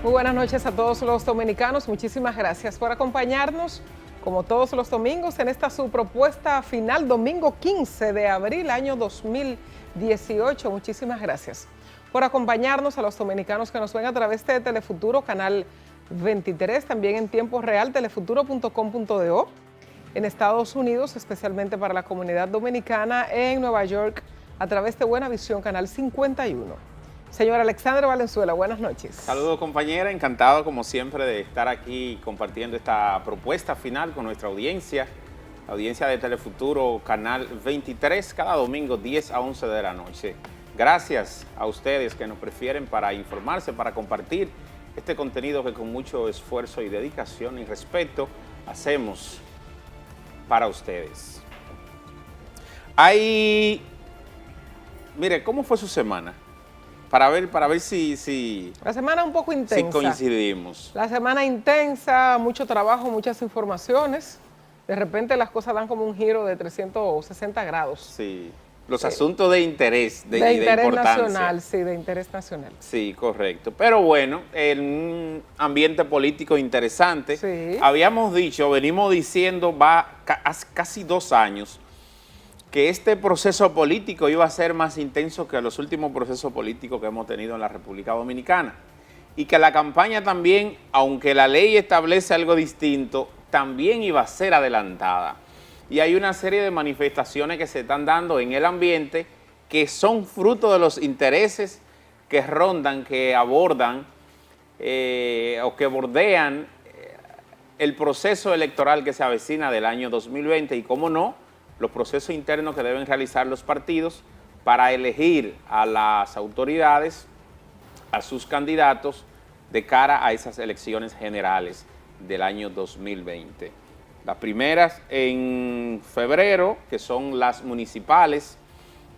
Muy buenas noches a todos los dominicanos. Muchísimas gracias por acompañarnos, como todos los domingos, en esta su propuesta final, domingo 15 de abril, año 2018. Muchísimas gracias por acompañarnos a los dominicanos que nos ven a través de Telefuturo, canal 23, también en tiempo real, telefuturo.com.do, en Estados Unidos, especialmente para la comunidad dominicana, en Nueva York, a través de Buena Visión, canal 51. Señor Alexandre Valenzuela, buenas noches. Saludos, compañera, encantado como siempre de estar aquí compartiendo esta propuesta final con nuestra audiencia, la audiencia de Telefuturo, canal 23, cada domingo 10 a 11 de la noche. Gracias a ustedes que nos prefieren para informarse, para compartir este contenido que con mucho esfuerzo y dedicación y respeto hacemos para ustedes. Mire, ¿cómo fue su semana? Para ver si la semana un poco intensa. Si coincidimos. La semana intensa, mucho trabajo, muchas informaciones. De repente las cosas dan como un giro de 360 grados. Sí, los asuntos de interés, de interés importancia. Nacional, sí, de interés nacional. Sí, correcto. Pero bueno, en un ambiente político interesante, sí. Habíamos dicho, venimos diciendo, hace casi 2 años, que este proceso político iba a ser más intenso que los últimos procesos políticos que hemos tenido en la República Dominicana. Y que la campaña también, aunque la ley establece algo distinto, también iba a ser adelantada. Y hay una serie de manifestaciones que se están dando en el ambiente que son fruto de los intereses que rondan, que abordan o que bordean el proceso electoral que se avecina del año 2020 y, cómo no, los procesos internos que deben realizar los partidos para elegir a las autoridades, a sus candidatos, de cara a esas elecciones generales del año 2020. Las primeras en febrero, que son las municipales,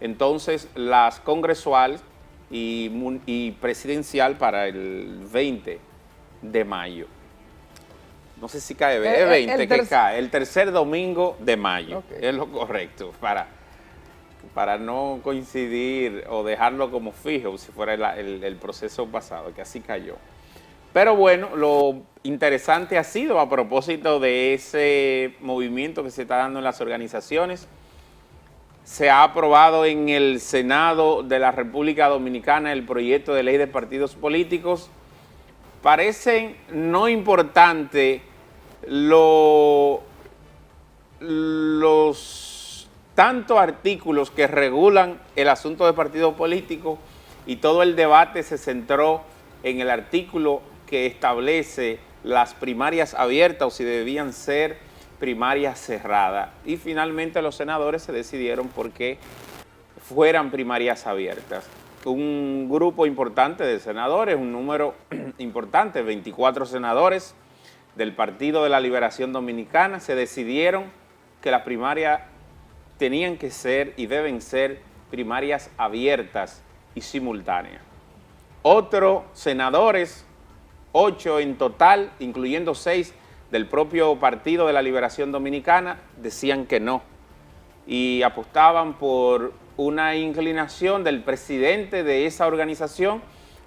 entonces las congresuales y presidencial para el 20 de mayo. No sé si cae, es 20 que cae, el tercer domingo de mayo, okay. Es lo correcto, para no coincidir o dejarlo como fijo, si fuera el proceso pasado, que así cayó. Pero bueno, lo interesante ha sido, a propósito de ese movimiento que se está dando en las organizaciones, se ha aprobado en el Senado de la República Dominicana el proyecto de ley de partidos políticos. Parecen no importante los tantos artículos que regulan el asunto de partidos políticos, y todo el debate se centró en el artículo que establece las primarias abiertas o si debían ser primarias cerradas. Y finalmente los senadores se decidieron por que fueran primarias abiertas. Un grupo importante de senadores, un número importante, 24 senadores del Partido de la Liberación Dominicana, se decidieron que las primarias tenían que ser y deben ser primarias abiertas y simultáneas. Otros senadores, 8 en total, incluyendo 6 del propio Partido de la Liberación Dominicana, decían que no y apostaban por una inclinación del presidente de esa organización,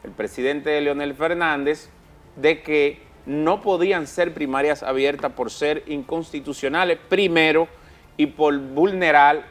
el presidente Leonel Fernández, de que no podían ser primarias abiertas por ser inconstitucionales, primero, y por vulnerar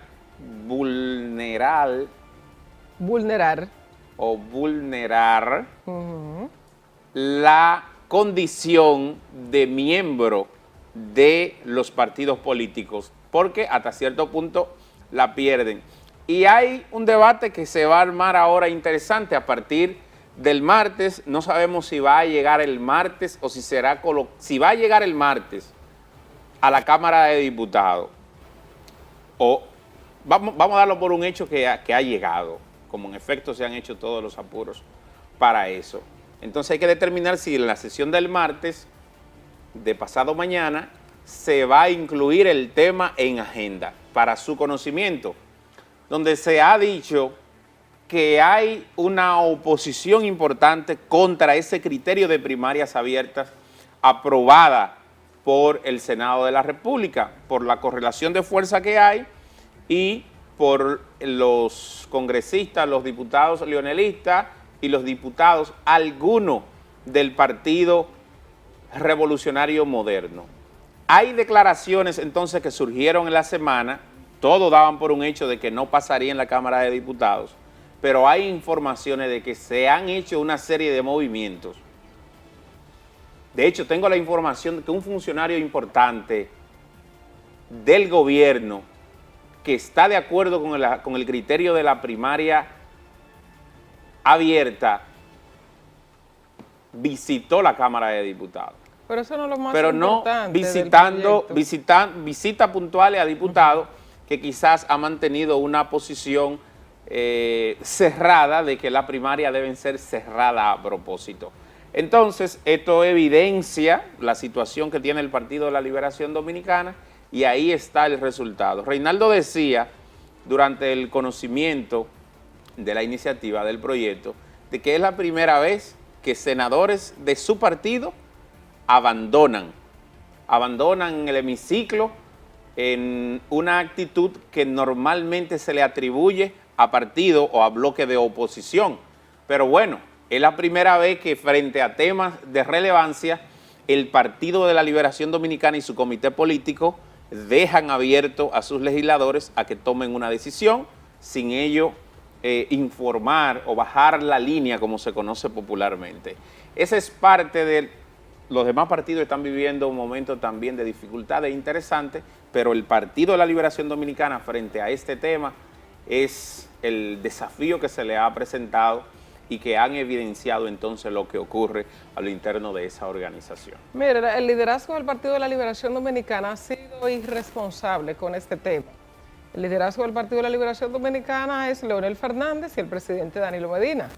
la condición de miembro de los partidos políticos, porque hasta cierto punto la pierden. Y hay un debate que se va a armar ahora interesante a partir del martes. No sabemos si va a llegar el martes o si va a llegar el martes a la Cámara de Diputados, o vamos a darlo por un hecho que ha llegado, como en efecto se han hecho todos los apuros para eso. Entonces hay que determinar si en la sesión del martes, de pasado mañana, se va a incluir el tema en agenda para su conocimiento, donde se ha dicho que hay una oposición importante contra ese criterio de primarias abiertas aprobada por el Senado de la República, por la correlación de fuerza que hay y por los congresistas, los diputados leonelistas y los diputados, algunos del Partido Revolucionario Moderno. Hay declaraciones entonces que surgieron en la semana, todos daban por un hecho de que no pasaría en la Cámara de Diputados, pero hay informaciones de que se han hecho una serie de movimientos. De hecho, tengo la información de que un funcionario importante del gobierno que está de acuerdo con el criterio de la primaria abierta visitó la Cámara de Diputados. Pero eso no es lo más pero importante. no visitas puntuales a diputados que quizás ha mantenido una posición cerrada de que las primarias deben ser cerradas a propósito. Entonces, esto evidencia la situación que tiene el Partido de la Liberación Dominicana y ahí está el resultado. Reinaldo decía, durante el conocimiento de la iniciativa del proyecto, de que es la primera vez que senadores de su partido abandonan el hemiciclo en una actitud que normalmente se le atribuye a partido o a bloque de oposición. Pero bueno, es la primera vez que frente a temas de relevancia, el Partido de la Liberación Dominicana y su comité político dejan abierto a sus legisladores a que tomen una decisión sin ello informar o bajar la línea, como se conoce popularmente. Esa es parte de... Los demás partidos están viviendo un momento también de dificultades interesantes, pero el Partido de la Liberación Dominicana frente a este tema es el desafío que se le ha presentado y que han evidenciado entonces lo que ocurre a lo interno de esa organización. Mira, el liderazgo del Partido de la Liberación Dominicana ha sido irresponsable con este tema. El liderazgo del Partido de la Liberación Dominicana es Leonel Fernández y el presidente Danilo Medina.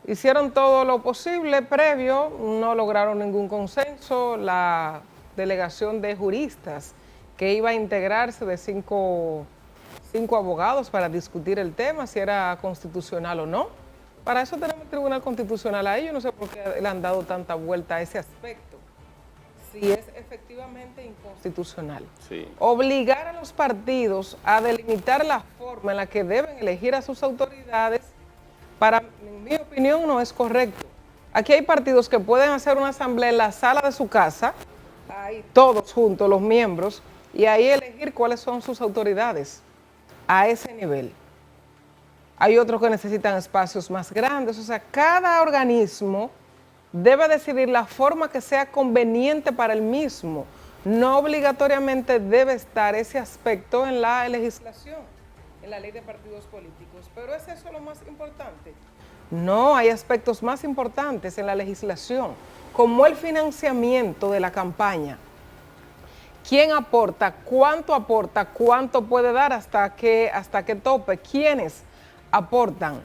Hicieron todo lo posible previo, no lograron ningún consenso. La delegación de juristas que iba a integrarse de cinco abogados para discutir el tema, si era constitucional o no. Para eso tenemos el Tribunal Constitucional ahí. Yo no sé por qué le han dado tanta vuelta a ese aspecto, si es efectivamente inconstitucional. Sí. Obligar a los partidos a delimitar la forma en la que deben elegir a sus autoridades, en mi opinión, no es correcto. Aquí hay partidos que pueden hacer una asamblea en la sala de su casa, ahí todos juntos, los miembros, y ahí elegir cuáles son sus autoridades a ese nivel. Hay otros que necesitan espacios más grandes, o sea, cada organismo debe decidir la forma que sea conveniente para el mismo. No obligatoriamente debe estar ese aspecto en la legislación, en la ley de partidos políticos. ¿Pero es eso lo más importante? No, hay aspectos más importantes en la legislación, como el financiamiento de la campaña. ¿Quién aporta? ¿Cuánto puede dar? ¿Hasta qué tope? ¿Quiénes aportan?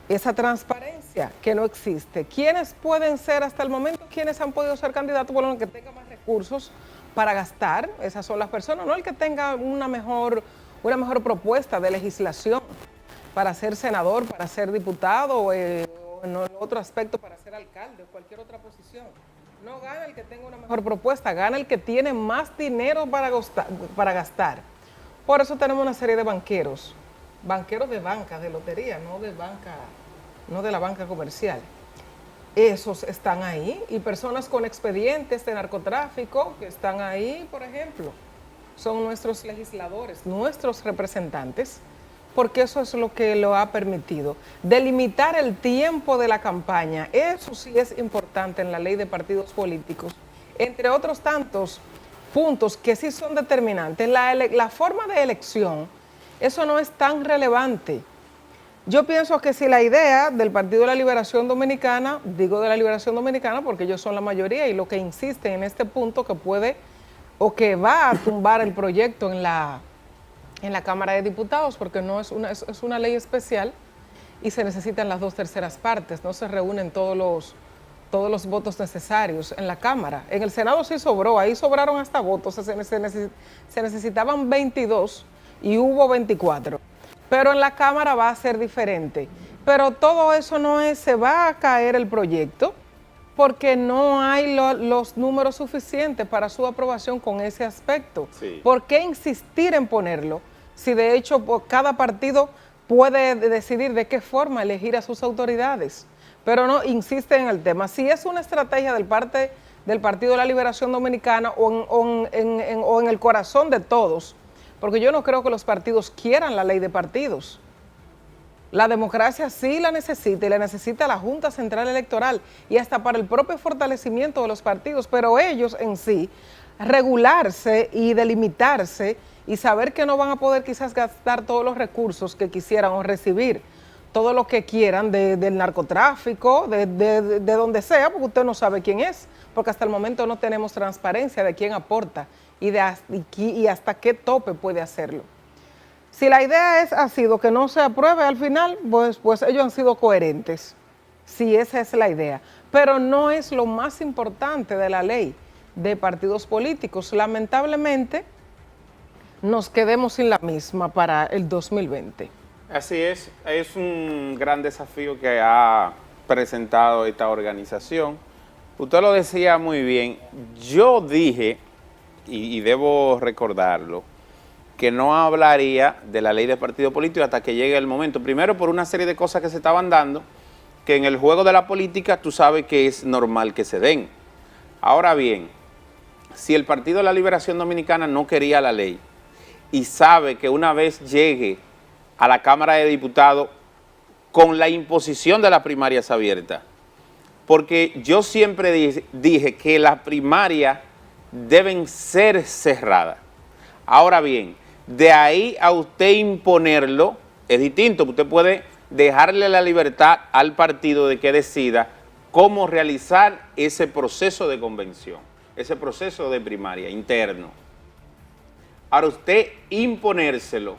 Esa transparencia que no existe. ¿Quiénes pueden ser hasta el momento? ¿Quiénes han podido ser candidatos? Bueno, el que tenga más recursos para gastar, esas son las personas, no el que tenga una mejor propuesta de legislación para ser senador, para ser diputado o en otro aspecto para ser alcalde o cualquier otra posición. No gana el que tenga una mejor propuesta, gana el que tiene más dinero para gastar. Por eso tenemos una serie de banqueros de banca, de lotería, no de la banca comercial. Esos están ahí, y personas con expedientes de narcotráfico que están ahí, por ejemplo, son nuestros legisladores, nuestros representantes, porque eso es lo que lo ha permitido. Delimitar el tiempo de la campaña, eso sí es importante en la ley de partidos políticos, entre otros tantos puntos que sí son determinantes. La forma de elección, eso no es tan relevante. Yo pienso que si la idea del Partido de la Liberación Dominicana, digo de la Liberación Dominicana porque ellos son la mayoría y lo que insisten en este punto que puede o que va a tumbar el proyecto en la Cámara de Diputados, porque no es una ley especial y se necesitan las 2/3 partes, no se reúnen todos los votos necesarios en la Cámara. En el Senado sí sobró, ahí sobraron hasta votos, se necesitaban 22 y hubo 24. Pero en la Cámara va a ser diferente. Pero todo eso se va a caer el proyecto porque no hay los números suficientes para su aprobación con ese aspecto. Sí. ¿Por qué insistir en ponerlo? Si de hecho cada partido puede decidir de qué forma elegir a sus autoridades. pero no insiste en el tema. Si es una estrategia del Partido de la Liberación Dominicana o en el corazón de todos, porque yo no creo que los partidos quieran la ley de partidos. La democracia sí la necesita y la necesita la Junta Central Electoral y hasta para el propio fortalecimiento de los partidos, pero ellos en sí, regularse y delimitarse y saber que no van a poder quizás gastar todos los recursos que quisieran o recibir todo lo que quieran del narcotráfico, de donde sea, porque usted no sabe quién es, porque hasta el momento no tenemos transparencia de quién aporta y hasta qué tope puede hacerlo. Si la idea ha sido que no se apruebe al final, pues ellos han sido coherentes, si esa es la idea. Pero no es lo más importante de la ley de partidos políticos. Lamentablemente, nos quedemos sin la misma para el 2020. Así es un gran desafío que ha presentado esta organización. Usted lo decía muy bien, yo dije, y debo recordarlo, que no hablaría de la ley de partido político hasta que llegue el momento. Primero, por una serie de cosas que se estaban dando, que en el juego de la política tú sabes que es normal que se den. Ahora bien, si el Partido de la Liberación Dominicana no quería la ley y sabe que una vez llegue a la Cámara de Diputados con la imposición de las primarias abiertas, porque yo siempre dije que las primarias deben ser cerradas. Ahora bien, de ahí a usted imponerlo es distinto. Usted puede dejarle la libertad al partido de que decida cómo realizar ese proceso de convención, ese proceso de primaria interno. Ahora usted imponérselo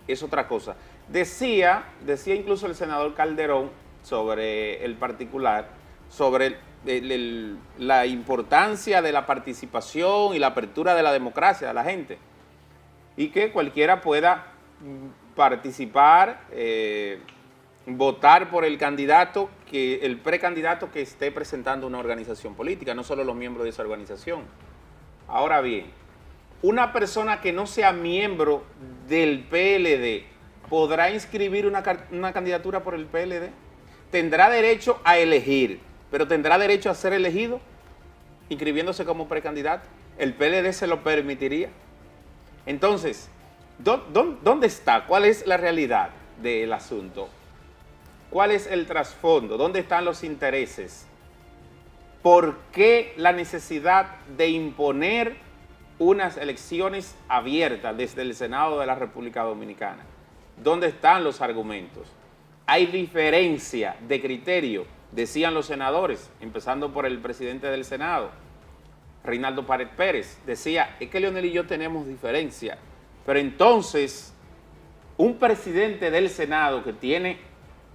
es otra cosa. Decía incluso el senador Calderón sobre el particular, sobre la importancia de la participación y la apertura de la democracia de la gente, y que cualquiera pueda participar, votar por el candidato, el precandidato que esté presentando una organización política, no solo los miembros de esa organización. Ahora bien, una persona que no sea miembro del PLD, ¿podrá inscribir una candidatura por el PLD? Tendrá derecho a elegir, pero ¿tendrá derecho a ser elegido inscribiéndose como precandidato? ¿El PLD se lo permitiría? Entonces, ¿dónde está? ¿Cuál es la realidad del asunto? ¿Cuál es el trasfondo? ¿Dónde están los intereses? ¿Por qué la necesidad de imponer unas elecciones abiertas desde el Senado de la República Dominicana? ¿Dónde están los argumentos? Hay diferencia de criterio, decían los senadores, empezando por el presidente del Senado, Reinaldo Pared Pérez, decía, es que Leonel y yo tenemos diferencia, pero entonces un presidente del Senado que tiene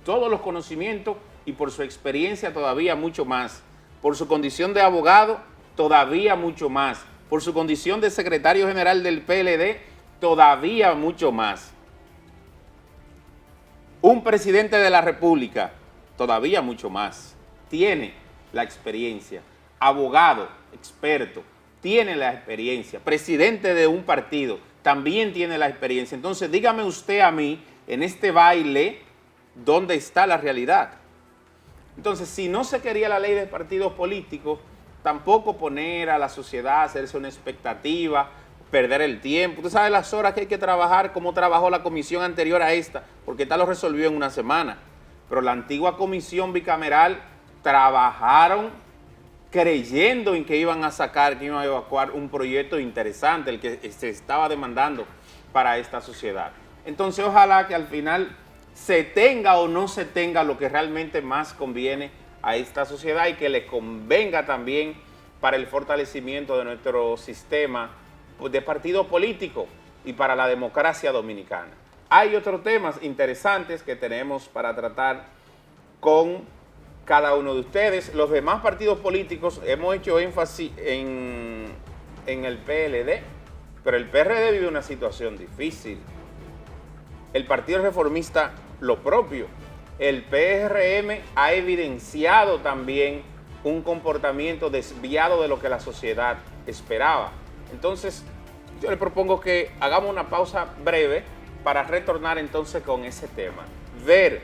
todos los conocimientos y por su experiencia todavía mucho más, por su condición de abogado todavía mucho más, por su condición de secretario general del PLD todavía mucho más, un presidente de la República todavía mucho más, tiene la experiencia, abogado, experto, tiene la experiencia, presidente de un partido, también tiene la experiencia. Entonces, dígame usted a mí, en este baile, ¿dónde está la realidad? Entonces, si no se quería la ley de partidos políticos, tampoco poner a la sociedad, hacerse una expectativa, perder el tiempo. Usted sabe las horas que hay que trabajar, cómo trabajó la comisión anterior a esta, porque esta lo resolvió en una semana. Pero la antigua comisión bicameral trabajaron creyendo en que iban a sacar, que iban a evacuar un proyecto interesante, el que se estaba demandando para esta sociedad. Entonces, ojalá que al final se tenga o no se tenga lo que realmente más conviene a esta sociedad y que le convenga también para el fortalecimiento de nuestro sistema de partido político y para la democracia dominicana. Hay otros temas interesantes que tenemos para tratar con cada uno de ustedes. Los demás partidos políticos hemos hecho énfasis en el PLD, pero el PRD vive una situación difícil. El Partido Reformista lo propio. El PRM ha evidenciado también un comportamiento desviado de lo que la sociedad esperaba. Entonces, yo le propongo que hagamos una pausa breve para retornar entonces con ese tema. Ver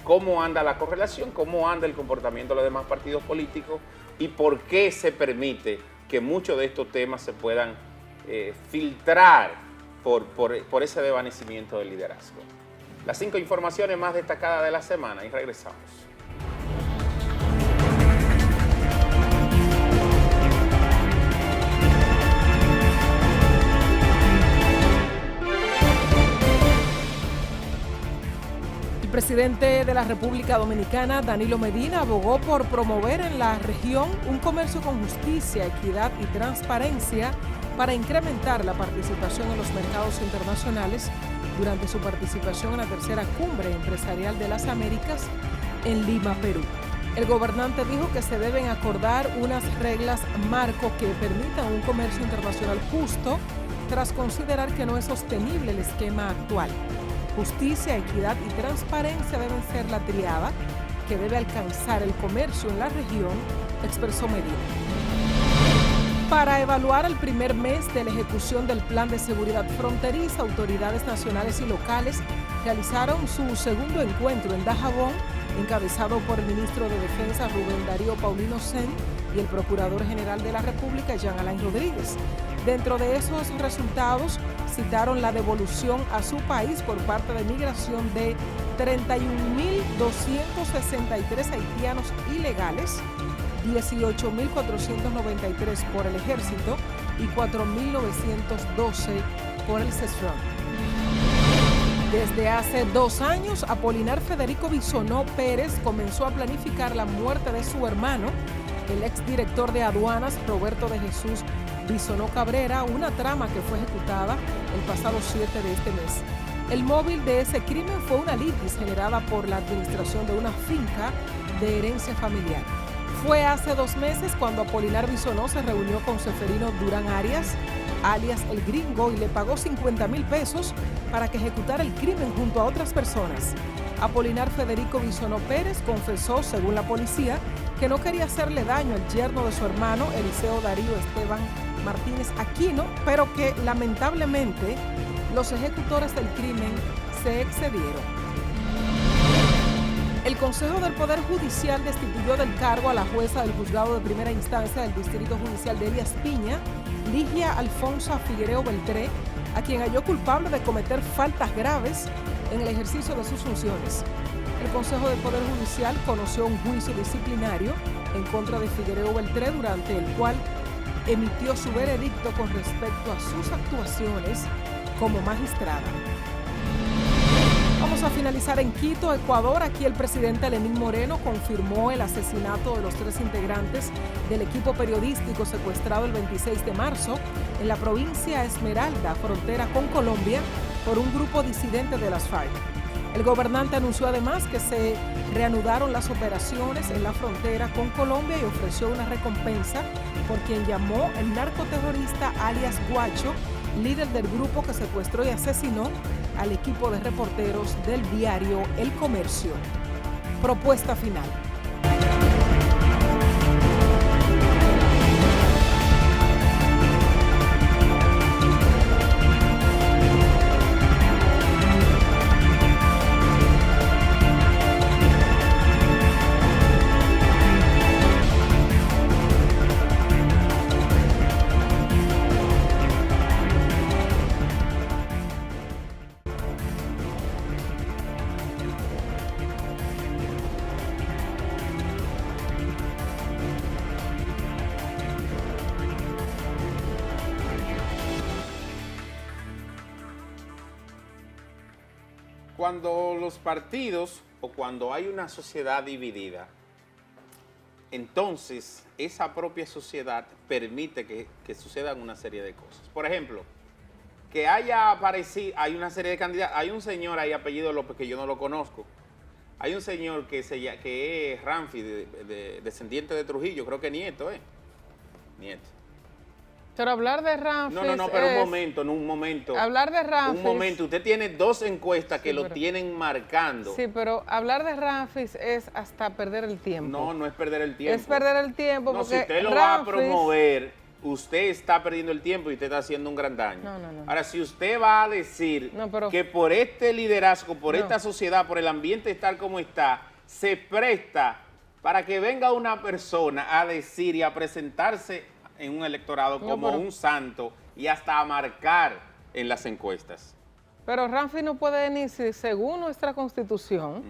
cómo anda la correlación, cómo anda el comportamiento de los demás partidos políticos y por qué se permite que muchos de estos temas se puedan filtrar por ese desvanecimiento del liderazgo. Las 5 informaciones más destacadas de la semana y regresamos. El presidente de la República Dominicana, Danilo Medina, abogó por promover en la región un comercio con justicia, equidad y transparencia para incrementar la participación en los mercados internacionales durante su participación en la tercera cumbre empresarial de las Américas en Lima, Perú. El gobernante dijo que se deben acordar unas reglas marco que permitan un comercio internacional justo tras considerar que no es sostenible el esquema actual. Justicia, equidad y transparencia deben ser la tríada que debe alcanzar el comercio en la región, expresó Medina. Para evaluar el primer mes de la ejecución del Plan de Seguridad Fronteriza, autoridades nacionales y locales realizaron su segundo encuentro en Dajabón, encabezado por el ministro de Defensa Rubén Darío Paulino Sen y el Procurador General de la República, Jean Alain Rodríguez. Dentro de esos resultados, citaron la devolución a su país por parte de Migración de 31.263 haitianos ilegales, 18.493 por el Ejército y 4.912 por el CESFRON. Desde hace 2 años, Apolinar Federico Bisonó Pérez comenzó a planificar la muerte de su hermano, el exdirector de aduanas Roberto de Jesús Bisonó Cabrera, una trama que fue ejecutada el pasado 7 de este mes. El móvil de ese crimen fue una litis generada por la administración de una finca de herencia familiar. Fue hace 2 meses cuando Apolinar Bisonó se reunió con Seferino Durán Arias, alias El Gringo, y le pagó 50,000 pesos para que ejecutara el crimen junto a otras personas. Apolinar Federico Bisonó Pérez confesó, según la policía, que no quería hacerle daño al yerno de su hermano, Eliseo Darío Esteban Martínez Aquino, pero que lamentablemente los ejecutores del crimen se excedieron. El Consejo del Poder Judicial destituyó del cargo a la jueza del Juzgado de Primera Instancia del Distrito Judicial de Elías Piña, Ligia Alfonso Figuereo Beltré, a quien halló culpable de cometer faltas graves en el ejercicio de sus funciones. El Consejo del Poder Judicial conoció un juicio disciplinario en contra de Figuereo Beltré, durante el cual emitió su veredicto con respecto a sus actuaciones como magistrada. Vamos a finalizar en Quito, Ecuador. Aquí el presidente Lenín Moreno confirmó el asesinato de los 3 integrantes del equipo periodístico secuestrado el 26 de marzo en la provincia Esmeralda, frontera con Colombia, por un grupo disidente de las FARC. El gobernante anunció además que se reanudaron las operaciones en la frontera con Colombia y ofreció una recompensa por quien llamó el narcoterrorista alias Guacho, líder del grupo que secuestró y asesinó al equipo de reporteros del diario El Comercio. Propuesta final. Cuando los partidos o cuando hay una sociedad dividida, entonces esa propia sociedad permite que sucedan una serie de cosas. Por ejemplo, que haya aparecido, hay una serie de candidatos, hay un señor ahí apellido López que yo no lo conozco, hay un señor que es Ramfi, descendiente de Trujillo, creo que nieto, nieto. Pero hablar de Ramfis No, pero un momento. Hablar de Ramfis... Un momento, usted tiene 2 encuestas que lo pero tienen marcando. Sí, pero hablar de Ramfis es hasta perder el tiempo. No es perder el tiempo. Es perder el tiempo porque si usted lo Ramfis va a promover, usted está perdiendo el tiempo y usted está haciendo un gran daño. No. Ahora, si usted va a decir que por este liderazgo, por esta sociedad, por el ambiente tal como está, se presta para que venga una persona a decir y a presentarse en un electorado como un santo y hasta a marcar en las encuestas. Pero Ramfis no puede ni, según nuestra Constitución,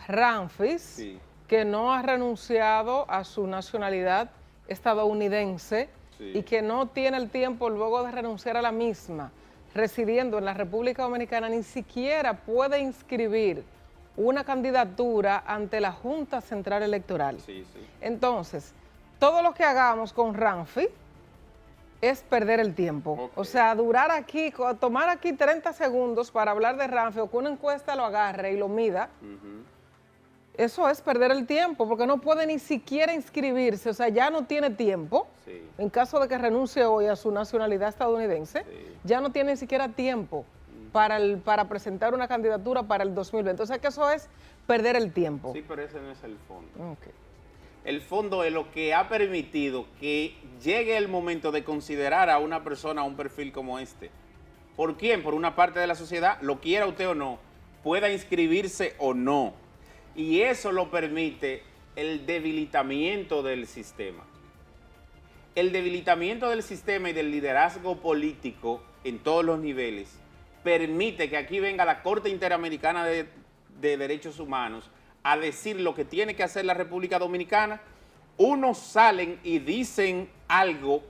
Ramfis, que no ha renunciado a su nacionalidad estadounidense y que no tiene el tiempo luego de renunciar a la misma, residiendo en la República Dominicana, ni siquiera puede inscribir una candidatura ante la Junta Central Electoral. Entonces, todo lo que hagamos con Ramfis es perder el tiempo. O sea, durar aquí, tomar aquí 30 segundos para hablar de Ramfis o que una encuesta lo agarre y lo mida, eso es perder el tiempo, porque no puede ni siquiera inscribirse, o sea, ya no tiene tiempo, en caso de que renuncie hoy a su nacionalidad estadounidense, ya no tiene ni siquiera tiempo para presentar una candidatura para el 2020. O sea, que eso es perder el tiempo. Sí, pero ese no es el fondo. El fondo es lo que ha permitido que llegue el momento de considerar a una persona, a un perfil como este. ¿Por quién? Por una parte de la sociedad, lo quiera usted o no, pueda inscribirse o no. Y eso lo permite el debilitamiento del sistema. El debilitamiento del sistema y del liderazgo político en todos los niveles permite que aquí venga la Corte Interamericana de Derechos Humanos a decir lo que tiene que hacer la República Dominicana. Unos salen y dicen algo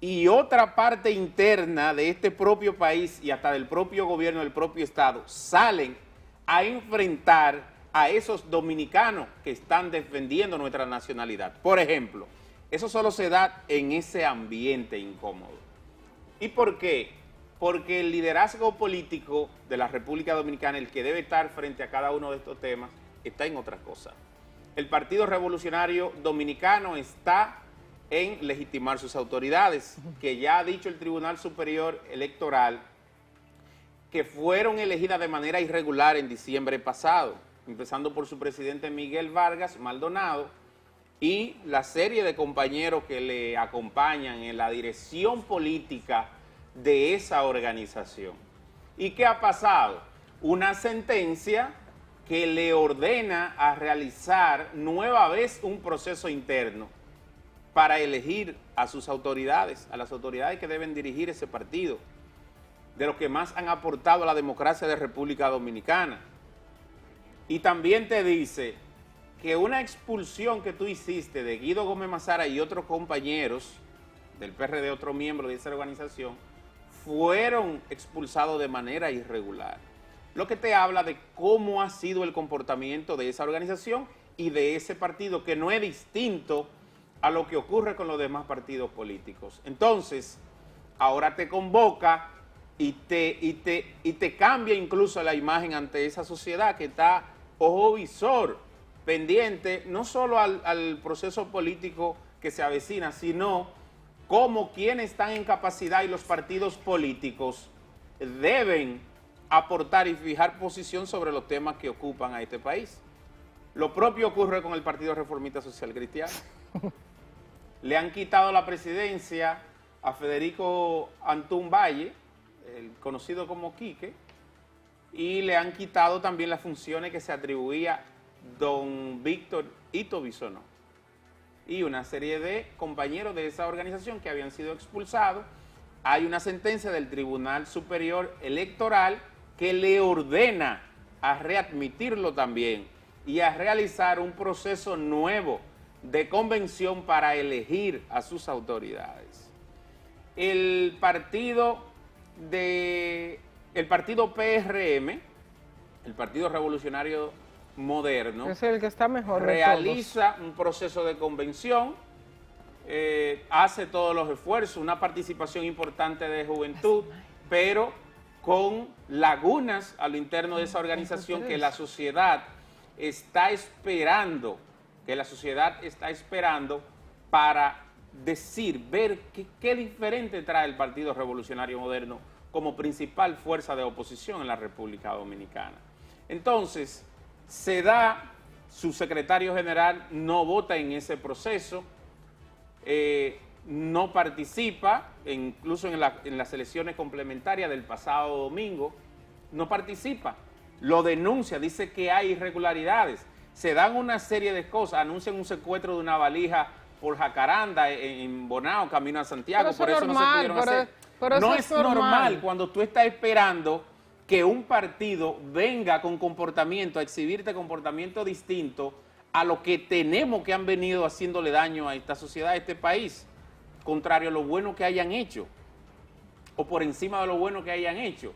y otra parte interna de este propio país y hasta del propio gobierno, del propio Estado, salen a enfrentar a esos dominicanos que están defendiendo nuestra nacionalidad. Por ejemplo, eso solo se da en ese ambiente incómodo. ¿Y por qué? Porque el liderazgo político de la República Dominicana, el que debe estar frente a cada uno de estos temas, está en otra cosa. El Partido Revolucionario Dominicano está en legitimar sus autoridades, que ya ha dicho el Tribunal Superior Electoral que fueron elegidas de manera irregular en diciembre pasado, empezando por su presidente Miguel Vargas Maldonado y la serie de compañeros que le acompañan en la dirección política de esa organización. ¿Y qué ha pasado? Una sentencia que le ordena a realizar nueva vez un proceso interno para elegir a sus autoridades, a las autoridades que deben dirigir ese partido, de los que más han aportado a la democracia de República Dominicana. Y también te dice que una expulsión que tú hiciste de Guido Gómez Mazara y otros compañeros del PRD, otro miembro de esa organización, fueron expulsados de manera irregular. Lo que te habla de cómo ha sido el comportamiento de esa organización y de ese partido, que no es distinto a lo que ocurre con los demás partidos políticos. Entonces, ahora te convoca y te cambia incluso la imagen ante esa sociedad que está ojo visor, pendiente, no solo al proceso político que se avecina, sino cómo quienes están en capacidad y los partidos políticos deben aportar y fijar posición sobre los temas que ocupan a este país. Lo propio ocurre con el Partido Reformista Social Cristiano. Le han quitado la presidencia a Federico Antún Valle, el conocido como Quique, y le han quitado también las funciones que se atribuía don Víctor Ito Bisonó y una serie de compañeros de esa organización que habían sido expulsados. Hay una sentencia del Tribunal Superior Electoral que le ordena a readmitirlo también y a realizar un proceso nuevo de convención para elegir a sus autoridades. El partido PRM, el Partido Revolucionario Moderno, es el que está mejor, realiza un proceso de convención, hace todos los esfuerzos, una participación importante de juventud, pero con lagunas a lo interno de esa organización que la sociedad está esperando, para decir, ver qué diferente trae el Partido Revolucionario Moderno como principal fuerza de oposición en la República Dominicana. Entonces, se da, su secretario general no vota en ese proceso, no participa, incluso en las elecciones complementarias del pasado domingo, no participa, lo denuncia, dice que hay irregularidades, se dan una serie de cosas, anuncian un secuestro de una valija por Jacaranda, en Bonao, camino a Santiago, por eso no se pudieron hacer. No es normal cuando tú estás esperando que un partido venga con comportamiento, a exhibirte comportamiento distinto a lo que tenemos que han venido haciéndole daño a esta sociedad, a este país, contrario a lo bueno que hayan hecho, o por encima de lo bueno que hayan hecho.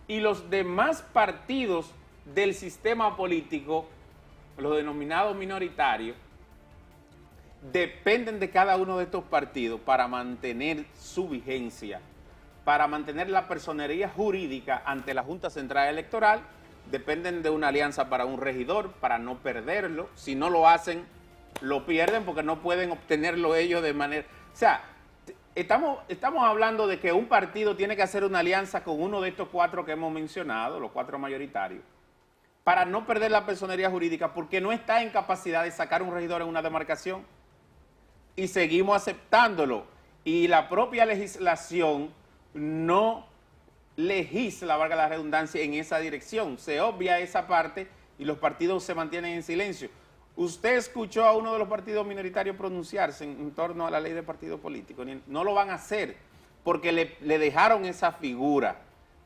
Y los demás partidos del sistema político, los denominados minoritarios, dependen de cada uno de estos partidos para mantener su vigencia, para mantener la personería jurídica ante la Junta Central Electoral, dependen de una alianza para un regidor, para no perderlo. Si no lo hacen, lo pierden porque no pueden obtenerlo ellos de manera... O sea, estamos hablando de que un partido tiene que hacer una alianza con uno de estos cuatro que hemos mencionado, los cuatro mayoritarios, para no perder la personería jurídica, porque no está en capacidad de sacar un regidor en una demarcación. Y seguimos aceptándolo. Y la propia legislación no legisla, valga la redundancia, en esa dirección. Se obvia esa parte y los partidos se mantienen en silencio. Usted escuchó a uno de los partidos minoritarios pronunciarse en torno a la ley de partido político. No lo van a hacer porque le dejaron esa figura.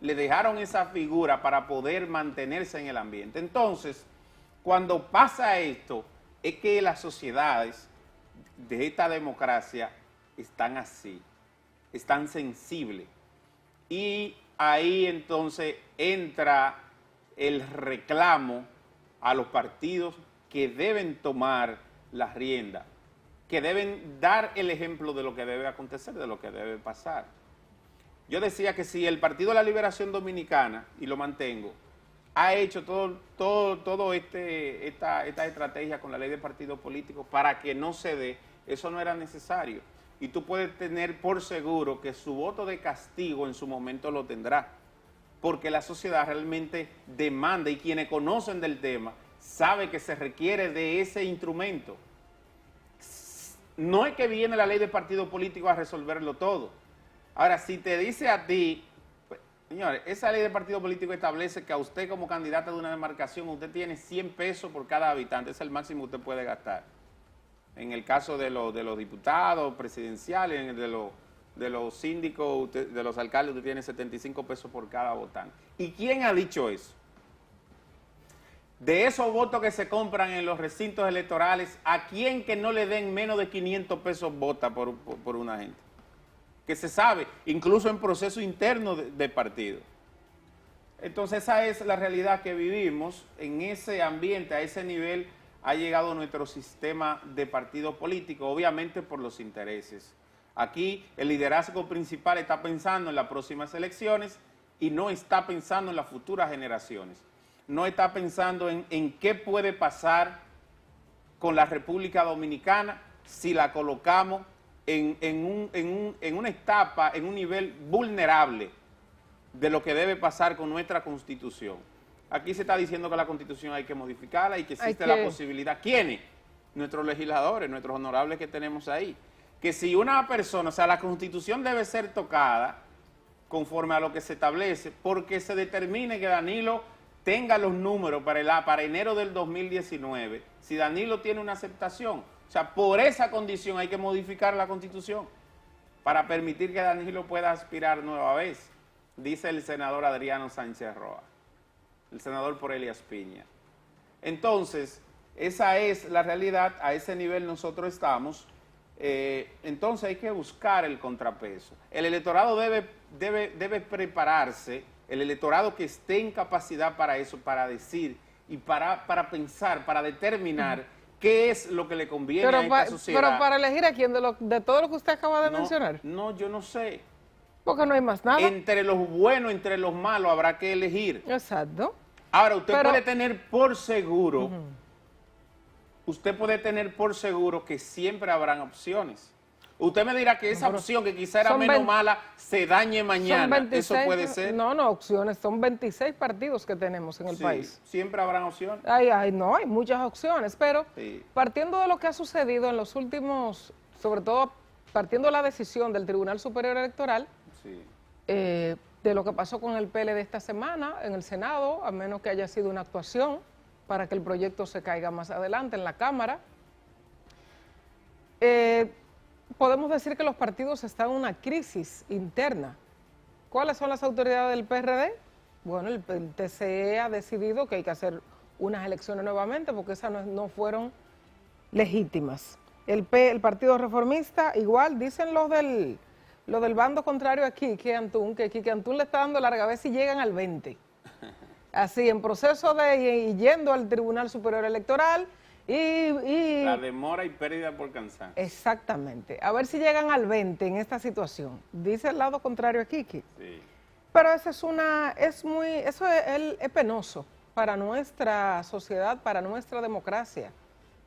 Le dejaron esa figura para poder mantenerse en el ambiente. Entonces, cuando pasa esto, es que las sociedades de esta democracia están así, están sensibles. Y ahí entonces entra el reclamo a los partidos que deben tomar las riendas, que deben dar el ejemplo de lo que debe acontecer, de lo que debe pasar. Yo decía que si el Partido de la Liberación Dominicana, y lo mantengo, ha hecho esta estrategia con la ley de partidos políticos para que no se dé, eso no era necesario. Y tú puedes tener por seguro que su voto de castigo en su momento lo tendrá, porque la sociedad realmente demanda, y quienes conocen del tema saben que se requiere de ese instrumento. No es que viene la ley de partido político a resolverlo todo. Ahora, si te dice a ti, pues, señores, esa ley de partido político establece que a usted como candidata de una demarcación, usted tiene 100 pesos por cada habitante, es el máximo que usted puede gastar. En el caso de los diputados presidenciales, de los síndicos, de los alcaldes, usted tiene 75 pesos por cada votante. ¿Y quién ha dicho eso? De esos votos que se compran en los recintos electorales, ¿a quién que no le den menos de 500 pesos vota por una gente? Que se sabe, incluso en proceso interno de partido. Entonces esa es la realidad que vivimos. En ese ambiente, a ese nivel, ha llegado nuestro sistema de partido político, obviamente por los intereses. Aquí el liderazgo principal está pensando en las próximas elecciones y no está pensando en las futuras generaciones. No está pensando en qué puede pasar con la República Dominicana si la colocamos en una etapa, en un nivel vulnerable de lo que debe pasar con nuestra Constitución. Aquí se está diciendo que la Constitución hay que modificarla y que existe la posibilidad. ¿Quiénes? Nuestros legisladores, nuestros honorables que tenemos ahí. Que si una persona, o sea, la Constitución debe ser tocada conforme a lo que se establece, porque se determine que Danilo tenga los números para enero del 2019, si Danilo tiene una aceptación. O sea, por esa condición hay que modificar la Constitución para permitir que Danilo pueda aspirar nueva vez, dice el senador Adriano Sánchez Roa, el senador por Elías Piña. Entonces, esa es la realidad, a ese nivel nosotros estamos. Entonces hay que buscar el contrapeso. El electorado debe prepararse, el electorado que esté en capacidad para eso, para decir y para pensar, para determinar qué es lo que le conviene a esta sociedad. Pero para elegir a quién, de todo lo que usted acaba de mencionar. No, yo no sé. Porque no hay más nada. Entre los buenos, entre los malos, habrá que elegir. Exacto. Ahora, usted puede tener por seguro, que siempre habrán opciones. Usted me dirá que esa opción, que quizá era menos mala, se dañe mañana. 26, ¿eso puede ser? No, opciones. Son 26 partidos que tenemos en el país. Siempre habrán opciones. Hay muchas opciones, pero partiendo de lo que ha sucedido en los últimos, sobre todo partiendo de la decisión del Tribunal Superior Electoral, Sí. de lo que pasó con el PLD esta semana en el Senado, a menos que haya sido una actuación para que el proyecto se caiga más adelante en la Cámara. Podemos decir que los partidos están en una crisis interna. ¿Cuáles son las autoridades del PRD? Bueno, el TCE ha decidido que hay que hacer unas elecciones nuevamente porque esas no fueron legítimas. El Partido Reformista, igual, dicen los del bando contrario aquí, que Antún le está dando larga, a ver si llegan al 20. Así, en proceso de yendo al Tribunal Superior Electoral y La demora y pérdida por cansancio. exactamente. A ver si llegan al 20 en esta situación. Dice el lado contrario aquí, Kiki. Sí. Pero eso es penoso para nuestra sociedad, para nuestra democracia,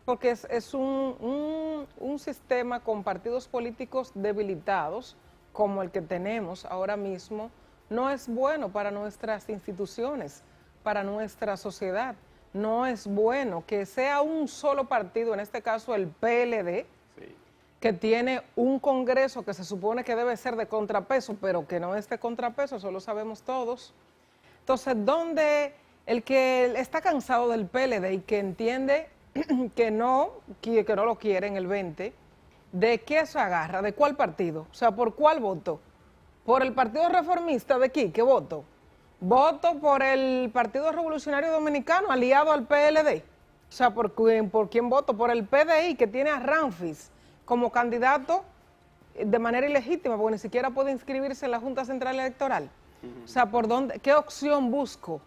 porque es un sistema con partidos políticos debilitados, como el que tenemos ahora mismo, no es bueno para nuestras instituciones, para nuestra sociedad. No es bueno que sea un solo partido, en este caso el PLD, Sí. que tiene un Congreso que se supone que debe ser de contrapeso, pero que no es de contrapeso, eso lo sabemos todos. Entonces, ¿dónde el que está cansado del PLD y que entiende que no lo quiere en el 20, ¿de qué se agarra? ¿De cuál partido? O sea, ¿por cuál voto? ¿Por el Partido Reformista de aquí? ¿Qué voto? Voto por el Partido Revolucionario Dominicano, aliado al PLD. O sea, ¿por quién voto? Por el PDI, que tiene a Ramfis como candidato de manera ilegítima, porque ni siquiera puede inscribirse en la Junta Central Electoral. O sea, ¿por dónde? ¿Qué opción busco?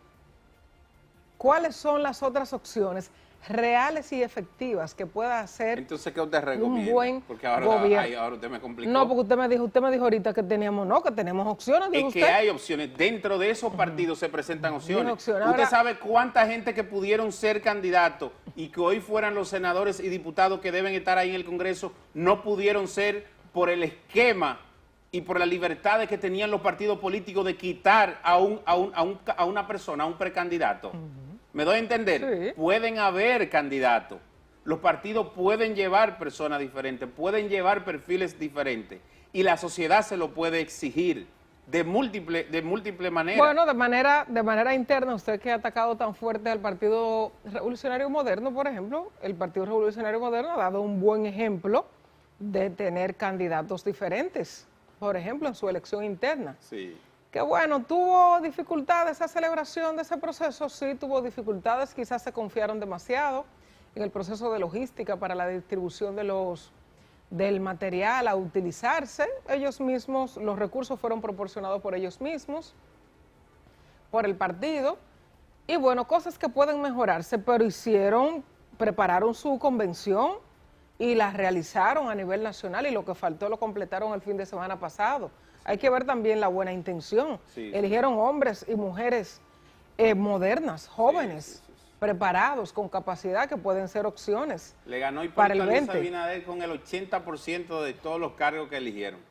¿Cuáles son las otras opciones reales y efectivas que pueda hacer Entonces, ¿qué usted recomienda? un buen Porque ahora usted me complicó. No, porque usted me dijo ahorita que tenemos opciones. Dijo Es que usted. hay opciones. Dentro de esos partidos se presentan opciones. opciones. Usted Ahora, sabe cuánta gente que pudieron ser candidatos y que hoy fueran los senadores y diputados que deben estar ahí en el Congreso, no pudieron ser por el esquema y por las libertades que tenían los partidos políticos de quitar a una persona, a un precandidato. ¿Me doy a entender? Sí. Pueden haber candidatos. Los partidos pueden llevar personas diferentes, pueden llevar perfiles diferentes y la sociedad se lo puede exigir de múltiple manera. Bueno, de manera interna, usted que ha atacado tan fuerte al Partido Revolucionario Moderno, por ejemplo, el Partido Revolucionario Moderno ha dado un buen ejemplo de tener candidatos diferentes, por ejemplo, en su elección interna. Sí. Que bueno, tuvo dificultades esa celebración de ese proceso, sí tuvo dificultades, quizás se confiaron demasiado en el proceso de logística para la distribución del material a utilizarse. Ellos mismos, los recursos fueron proporcionados por ellos mismos, por el partido, y bueno, cosas que pueden mejorarse, pero prepararon su convención y la realizaron a nivel nacional y lo que faltó lo completaron el fin de semana pasado. Hay que ver también la buena intención. Sí, Eligieron hombres y mujeres modernas, jóvenes, preparados, con capacidad, que pueden ser opciones. Le ganó para el Hipólito Luis 20. Abinader con el 80% de todos los cargos que eligieron.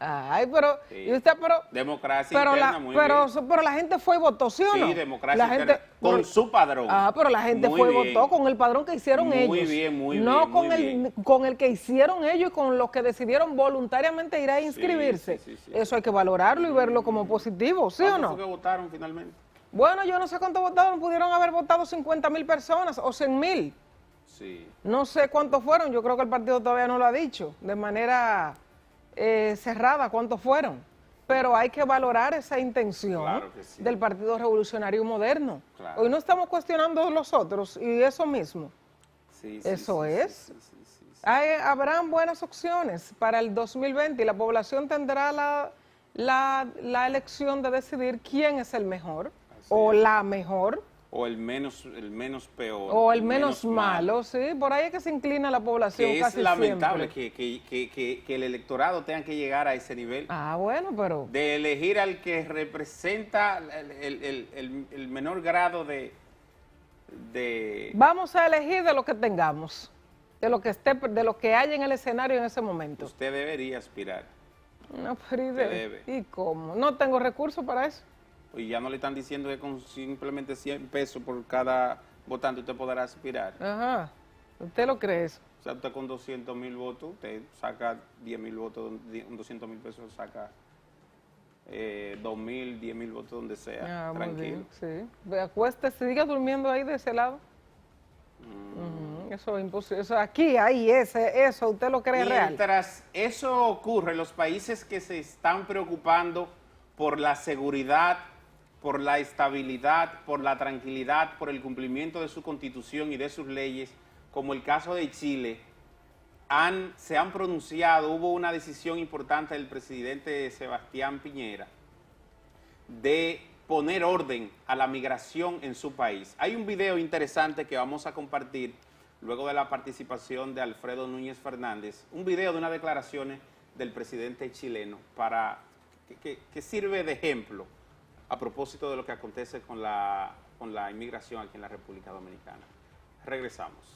Ay, pero, Sí. y usted, Democracia interna, muy bien. pero la gente fue y votó, ¿sí o no? Sí, democracia la interna, gente, con su padrón. pero la gente Muy fue y bien. votó con el padrón que hicieron Muy ellos. bien, muy no bien, con muy el bien. con el que hicieron ellos y con los que decidieron voluntariamente ir a inscribirse. sí. Eso hay que valorarlo y verlo como positivo, ¿sí o ¿Cuántos no? fue que votaron finalmente? Bueno, yo no sé cuántos votaron, pudieron haber votado 50,000 personas o 100,000. Sí. No sé cuántos fueron, yo creo que el partido todavía no lo ha dicho de manera cerrada cuántos fueron. Pero hay que valorar esa intención Claro que sí. del Partido Revolucionario Moderno. Claro. Hoy no estamos cuestionando los otros y eso mismo. Sí, Eso sí, es. sí. Habrán buenas opciones para el 2020 y la población tendrá la elección de decidir quién es el mejor o la mejor. O el menos peor. O el menos malo, sí. Por ahí es que se inclina la población Que es casi lamentable siempre. que el electorado tenga que llegar a ese nivel. Bueno, pero... De elegir al que representa el menor grado de... Vamos a elegir de lo que tengamos, de lo que haya en el escenario en ese momento. Usted debería aspirar. No, pero debe. ¿y cómo? No tengo recursos para eso. Y ya no le están diciendo que con simplemente 100 pesos por cada votante usted podrá aspirar. Ajá. ¿Usted lo cree eso? O sea, usted con 200,000 votos, usted saca 10,000 votos, 200,000 pesos, saca 2,000, 10,000 votos donde sea, tranquilo. Bien, sí. Acuéstese, siga durmiendo ahí de ese lado. Eso es imposible. Eso aquí, ahí, eso, ¿usted lo cree real? Mientras eso ocurre, los países que se están preocupando por la seguridad, por la estabilidad, por la tranquilidad, por el cumplimiento de su constitución y de sus leyes, como el caso de Chile, se han pronunciado, hubo una decisión importante del presidente Sebastián Piñera de poner orden a la migración en su país. Hay un video interesante que vamos a compartir luego de la participación de Alfredo Núñez Fernández, un video de unas declaraciones del presidente chileno que sirve de ejemplo a propósito de lo que acontece con la inmigración aquí en la República Dominicana. Regresamos.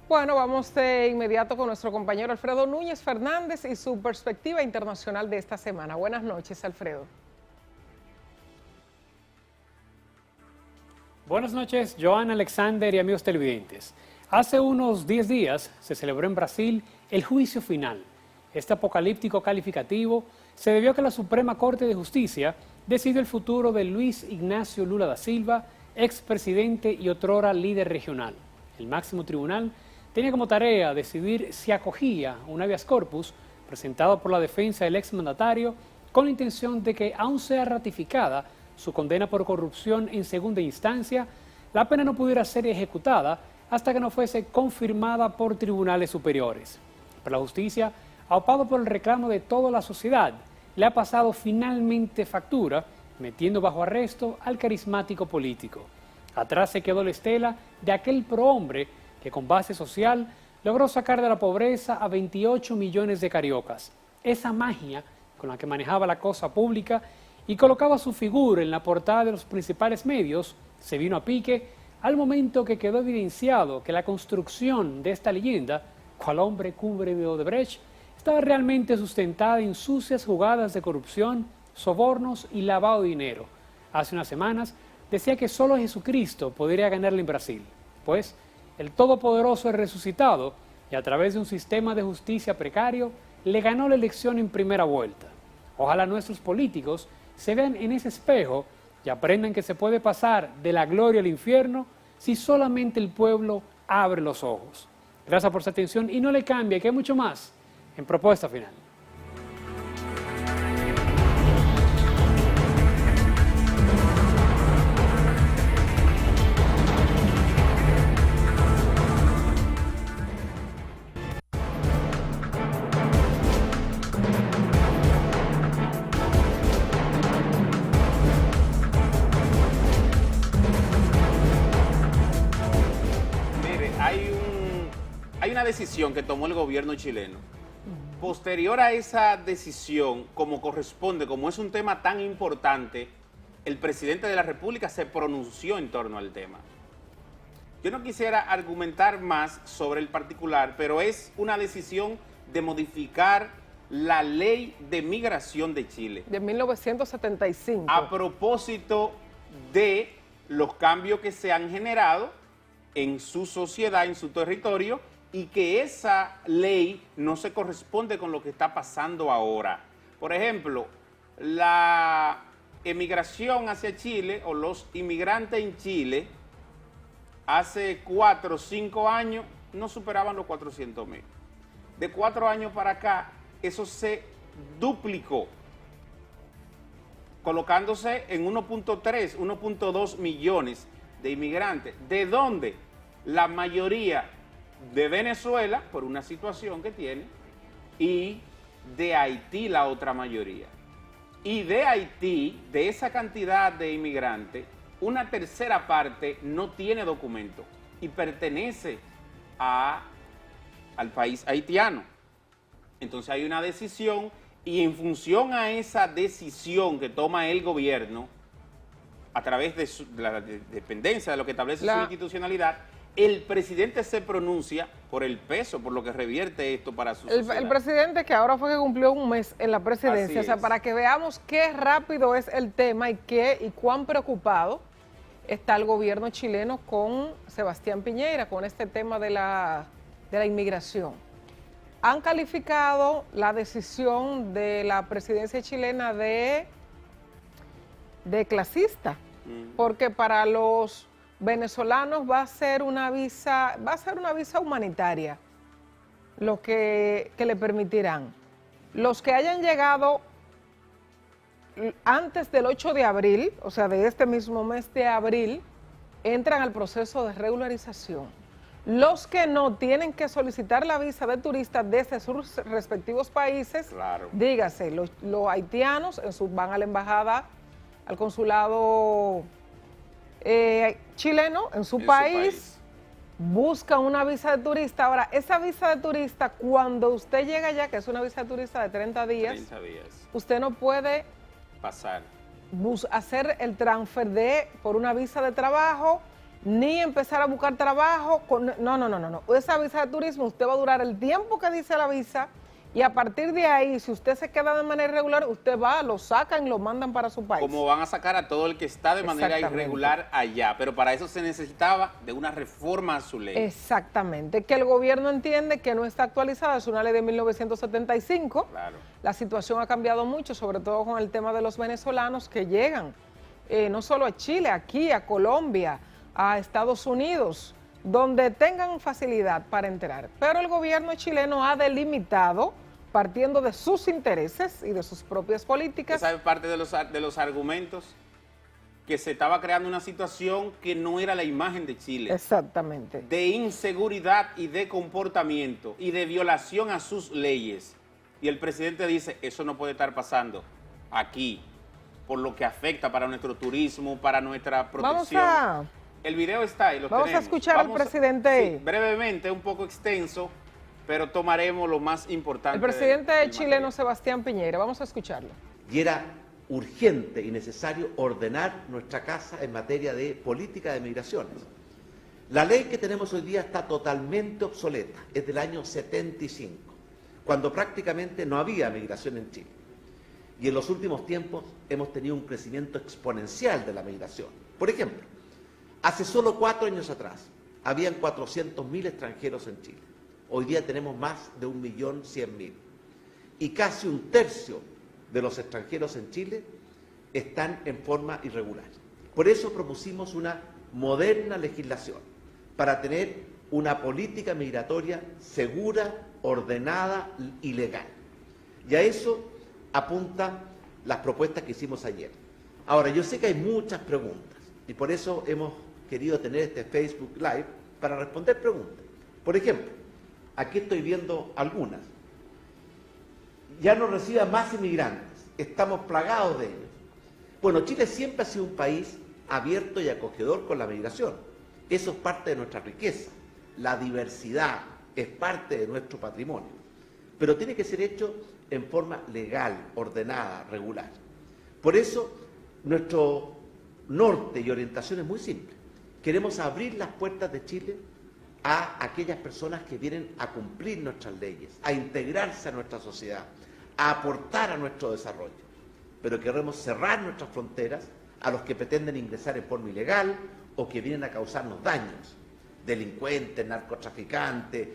Bueno, vamos de inmediato con nuestro compañero Alfredo Núñez Fernández y su perspectiva internacional de esta semana. Buenas noches, Alfredo. Buenas noches, Joana, Alexander y amigos televidentes. Hace unos 10 días se celebró en Brasil el juicio final. Este apocalíptico calificativo se debió a que la Suprema Corte de Justicia decidió el futuro de Luiz Inácio Lula da Silva, expresidente y otrora líder regional. El máximo tribunal tenía como tarea decidir si acogía un habeas corpus presentado por la defensa del exmandatario con la intención de que, aun sea ratificada su condena por corrupción en segunda instancia, la pena no pudiera ser ejecutada hasta que no fuese confirmada por tribunales superiores. Pero la justicia, aupado por el reclamo de toda la sociedad, le ha pasado finalmente factura, metiendo bajo arresto al carismático político. Atrás se quedó la estela de aquel prohombre que con base social logró sacar de la pobreza a 28 millones de cariocas. Esa magia con la que manejaba la cosa pública y colocaba su figura en la portada de los principales medios se vino a pique al momento que quedó evidenciado que la construcción de esta leyenda, cual hombre cumbre de Odebrecht, estaba realmente sustentada en sucias jugadas de corrupción, sobornos y lavado de dinero. Hace unas semanas decía que solo Jesucristo podría ganarle en Brasil, pues el Todopoderoso es resucitado y a través de un sistema de justicia precario le ganó la elección en primera vuelta. Ojalá nuestros políticos se vean en ese espejo y aprendan que se puede pasar de la gloria al infierno si solamente el pueblo abre los ojos. Gracias por su atención y no le cambie, que hay mucho más en Propuesta Final. Hay una decisión que tomó el gobierno chileno. Posterior a esa decisión, como corresponde, como es un tema tan importante, el presidente de la República se pronunció en torno al tema. Yo no quisiera argumentar más sobre el particular, pero es una decisión de modificar la ley de migración de Chile. De 1975. A propósito de los cambios que se han generado en su sociedad, en su territorio, y que esa ley no se corresponde con lo que está pasando ahora. Por ejemplo, la emigración hacia Chile o los inmigrantes en Chile hace 4 o 5 años no superaban los 400,000. De 4 años para acá, eso se duplicó, colocándose en 1.3, 1.2 millones de inmigrantes. ¿De dónde? La mayoría de Venezuela, por una situación que tiene, y de Haití la otra mayoría. Y de Haití, de esa cantidad de inmigrantes, una tercera parte no tiene documento y pertenece al país haitiano. Entonces hay una decisión y en función a esa decisión que toma el gobierno, a través de la dependencia de lo que establece su institucionalidad, el presidente se pronuncia por el peso, por lo que revierte esto para su sociedad. El presidente, que ahora fue que cumplió un mes en la presidencia, o sea, para que veamos qué rápido es el tema y cuán preocupado está el gobierno chileno con Sebastián Piñera, con este tema de la inmigración. Han calificado la decisión de la presidencia chilena de clasista, porque para los venezolanos va a ser una visa humanitaria lo que le permitirán. Los que hayan llegado antes del 8 de abril, o sea, de este mismo mes de abril, entran al proceso de regularización. Los que no tienen que solicitar la visa de turista desde sus respectivos países, claro. Dígase, los haitianos van a la embajada, al consulado chileno en su país, buscan una visa de turista. Ahora, esa visa de turista, cuando usted llega allá, que es una visa de turista de 30 días, usted no puede pasar, hacer el transfer por una visa de trabajo, ni empezar a buscar trabajo. No. Esa visa de turismo, usted va a durar el tiempo que dice la visa, y a partir de ahí, si usted se queda de manera irregular, usted va, lo sacan y lo mandan para su país. Como van a sacar a todo el que está de manera irregular allá, pero para eso se necesitaba de una reforma a su ley. Exactamente, que el gobierno entiende que no está actualizada, es una ley de 1975. Claro. La situación ha cambiado mucho, sobre todo con el tema de los venezolanos que llegan, no solo a Chile, aquí, a Colombia, a Estados Unidos, donde tengan facilidad para entrar. Pero el gobierno chileno ha delimitado, partiendo de sus intereses y de sus propias políticas. ¿Sabe parte de los argumentos? Que se estaba creando una situación que no era la imagen de Chile. Exactamente. De inseguridad y de comportamiento y de violación a sus leyes. Y el presidente dice, eso no puede estar pasando aquí, por lo que afecta para nuestro turismo, para nuestra protección. El video está ahí, Vamos a escuchar al presidente. Sí, brevemente, un poco extenso, pero tomaremos lo más importante. El presidente chileno Sebastián Piñera, vamos a escucharlo. Y era urgente y necesario ordenar nuestra casa en materia de política de migraciones. La ley que tenemos hoy día está totalmente obsoleta, es del año 75, cuando prácticamente no había migración en Chile. Y en los últimos tiempos hemos tenido un crecimiento exponencial de la migración. Por ejemplo, hace solo 4 años atrás, habían 400.000 extranjeros en Chile. Hoy día tenemos más de 1.100.000. Y casi un tercio de los extranjeros en Chile están en forma irregular. Por eso propusimos una moderna legislación, para tener una política migratoria segura, ordenada y legal. Y a eso apuntan las propuestas que hicimos ayer. Ahora, yo sé que hay muchas preguntas, y por eso hemos querido tener este Facebook Live para responder preguntas. Por ejemplo, aquí estoy viendo algunas. Ya no reciban más inmigrantes, estamos plagados de ellos. Bueno, Chile siempre ha sido un país abierto y acogedor con la migración. Eso es parte de nuestra riqueza. La diversidad es parte de nuestro patrimonio. Pero tiene que ser hecho en forma legal, ordenada, regular. Por eso, nuestro norte y orientación es muy simple. Queremos abrir las puertas de Chile a aquellas personas que vienen a cumplir nuestras leyes, a integrarse a nuestra sociedad, a aportar a nuestro desarrollo. Pero queremos cerrar nuestras fronteras a los que pretenden ingresar en forma ilegal o que vienen a causarnos daños. Delincuentes, narcotraficantes,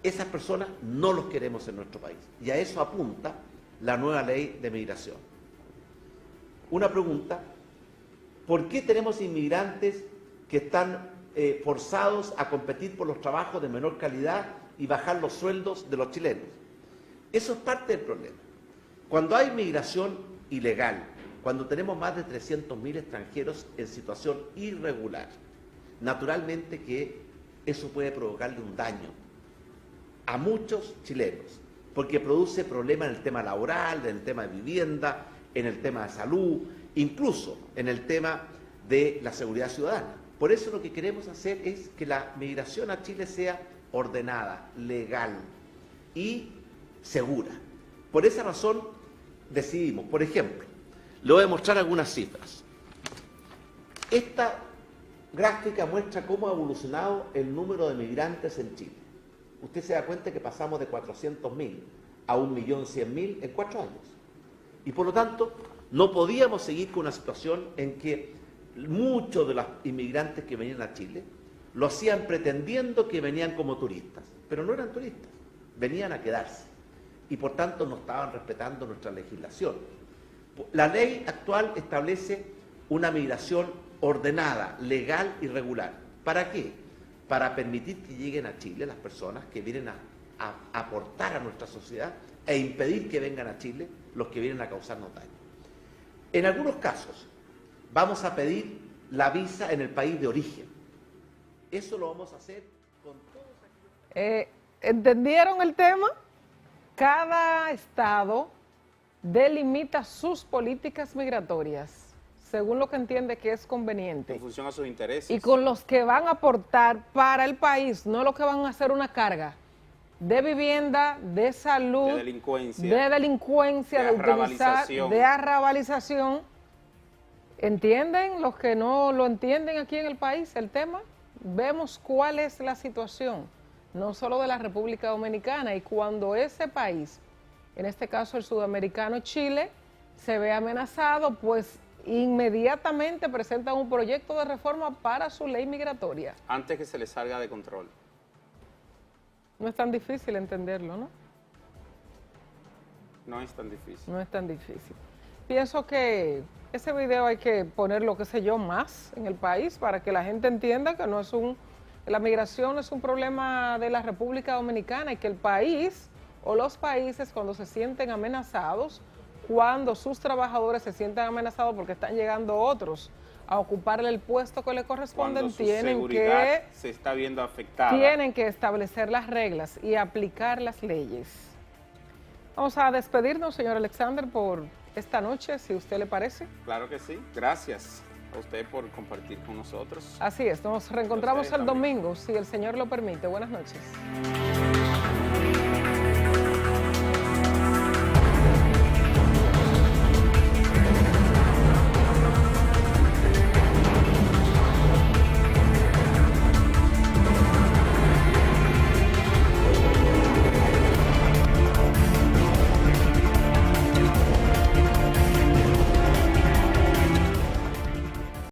esas personas no los queremos en nuestro país. Y a eso apunta la nueva ley de migración. Una pregunta: ¿por qué tenemos inmigrantes que están forzados a competir por los trabajos de menor calidad y bajar los sueldos de los chilenos? Eso es parte del problema. Cuando hay migración ilegal, cuando tenemos más de 300.000 extranjeros en situación irregular, naturalmente que eso puede provocarle un daño a muchos chilenos, porque produce problemas en el tema laboral, en el tema de vivienda, en el tema de salud, incluso en el tema de la seguridad ciudadana. Por eso lo que queremos hacer es que la migración a Chile sea ordenada, legal y segura. Por esa razón decidimos, por ejemplo, le voy a mostrar algunas cifras. Esta gráfica muestra cómo ha evolucionado el número de migrantes en Chile. Usted se da cuenta que pasamos de 400.000 a 1.100.000 en 4 años. Y por lo tanto, no podíamos seguir con una situación en que muchos de los inmigrantes que venían a Chile lo hacían pretendiendo que venían como turistas, pero no eran turistas, venían a quedarse y por tanto no estaban respetando nuestra legislación. La ley actual establece una migración ordenada, legal y regular. ¿Para qué? Para permitir que lleguen a Chile las personas que vienen a aportar a nuestra sociedad e impedir que vengan a Chile los que vienen a causarnos daño. En algunos casos vamos a pedir la visa en el país de origen. Eso lo vamos a hacer con todos aquellos... ¿Entendieron el tema? Cada estado delimita sus políticas migratorias según lo que entiende que es conveniente. En función a sus intereses. Y con los que van a aportar para el país, no los que van a hacer una carga de vivienda, de salud, de delincuencia, de utilizar, de arrabalización. ¿Entienden los que no lo entienden aquí en el país el tema? Vemos cuál es la situación, no solo de la República Dominicana, y cuando ese país, en este caso el sudamericano Chile, se ve amenazado, pues inmediatamente presentan un proyecto de reforma para su ley migratoria. Antes que se les salga de control. No es tan difícil entenderlo, ¿no? No es tan difícil. No es tan difícil. Pienso que ese video hay que ponerlo, qué sé yo, más en el país para que la gente entienda que no es la migración no es un problema de la República Dominicana y que el país o los países cuando se sienten amenazados, cuando sus trabajadores se sientan amenazados porque están llegando otros a ocuparle el puesto que le corresponde, cuando su seguridad se está viendo afectada. Tienen que establecer las reglas y aplicar las leyes. Vamos a despedirnos, señor Alexander, por esta noche, si a usted le parece. Claro que sí. Gracias a usted por compartir con nosotros. Así es, nos reencontramos el domingo, si el Señor lo permite. Buenas noches.